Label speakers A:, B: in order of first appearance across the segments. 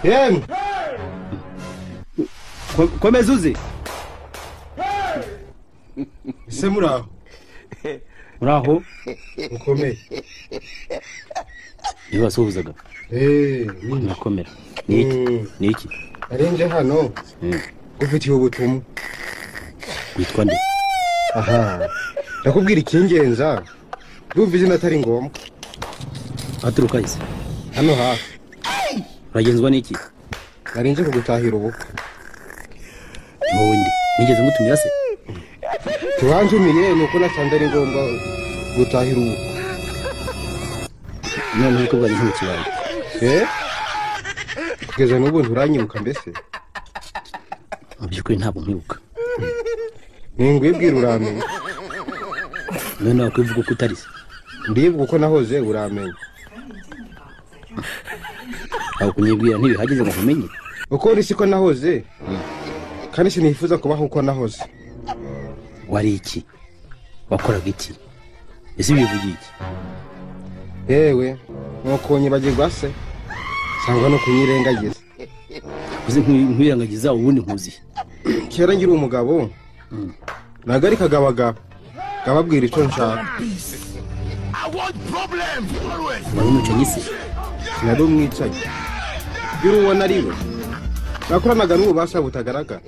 A: Yemwe.
B: Komeza uzi.
A: Ese muraho.
B: Muraho.
A: Ukomeye.
B: Nibasuhuzaga. Nakomera. Niki?
A: Arenje hano. Ufitiye ubutumwa.
B: Witwa nde?
A: Aha. Ndakubwira ikingenza. Ndumva izina atari ngombwa.
B: Aturuka ise.
A: Hano hafi.
B: Uragenzwa n'iki?
A: Narinje kugutahira ubukwe.
B: Wowe ndi. Nigeze ngutumira se?
A: Tubanzumiye nuko nasanze ari ngombwa gutahira ubukwe.
B: None uko bwari ntukibaye.
A: Kugeza n'ubu nturanyibuka mbese?
B: Mubyukuri ntabwo nkibuka.
A: Ningwibwira uramenye.
B: None wakwivuga ko utari se?
A: Ndibuka uko nahoze uramenye.
B: Aho kunyibwira ntibihageze ngo nkumenye.
A: Uko uri siko nahoze. Kandi sinifuza kubaho uko nahoze.
B: Wari iki? Wakoraga iki? Ese bivugiye iki?
A: Yewe, nuko nyibagirwa se. Sangwa no kunyirengagiza.
B: Uzi nkwirengagiza ubundi nkuzi.
A: Kera ngira umugabo. Nagari kagabagaba. Kababwira icyo nshaka.
B: Wari umucanyisi?
A: Nari umwicaye. Biro ubona ariwe. Nakoranaga n'ububasha butagaragara.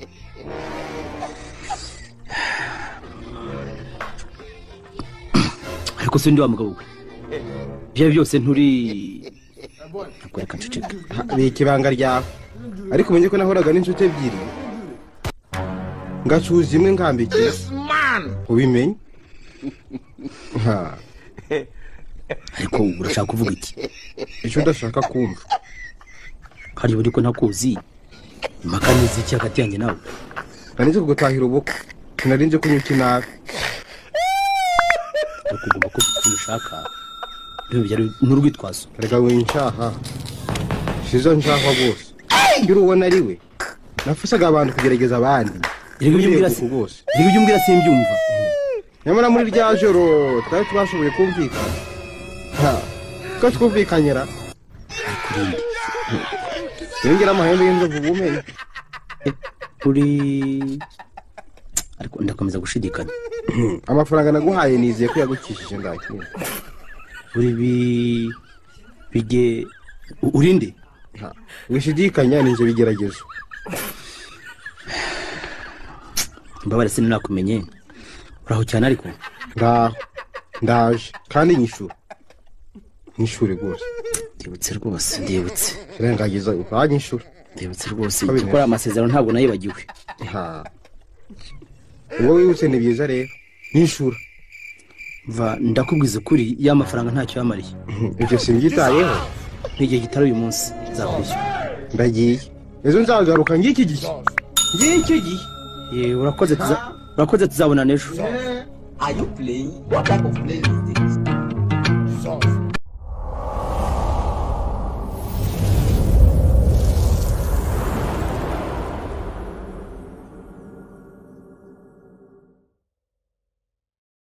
B: Ariko se ndi wa mugabo we. Bya byose nturi nakwereka nceceka.
A: Biki banga ryawe. Ariko umenye ko nahoraga n'inshuti ebyiri. Ngacuza imwe ngambikiye. Ubimenye?
B: Ariko urashaka kuvuga iki?
A: Icyo ndashaka kumva.
B: Kandi buri ko ntakuzi. Makanizi iki hagati yanjye nawe?
A: Narinze kugutahira ubukwe. Sinarinze kunyuka inabi.
B: Kugomba ko ushaka. Ibyo byari n'urwitwazo.
A: Rega winshaha. Sizo nshaha bose. Biro ubona ariwe. Nafusaga abantu kugerageza abandi.
B: Ibyo byumbwira si bose. Ibyo byumbwira simbyumva.
A: Nyamara muri rya joro twari twashoboye kumvikana. Ko twumvikanyera.
B: Kurindi.
A: Yongera amahembe y'inzovu bumenye.
B: Uri ariko ndakomeza gushidikanya.
A: Amafaranga naguhaye nizeye ko yagukishije ndakira.
B: Uri bige urinde.
A: Wishidikanya ninze bigeragezo.
B: Mbabare se nakumenye. Uraho cyane ariko.
A: Ndaje kandi nyishura. Nyishure rwose.
B: Ndibutse rwose ndibutse.
A: Rengagiza ukanyishura.
B: Ndibutse rwose gukora amasezerano ntabwo nayibagiwe.
A: Uwo wibutse ni byiza rero. Nyishura.
B: Va ndakubwiza ukuri ya mafaranga ntacyo yamariye.
A: Ibyo simbyitayeho.
B: N'igihe gitari uyu munsi nzakwishyura.
A: Ndagiye. Ejo nzagaruka ngiki gihe. Ngiki gihe.
B: Urakoze tuzabona nejo.
C: Are you playing? What type of play is this?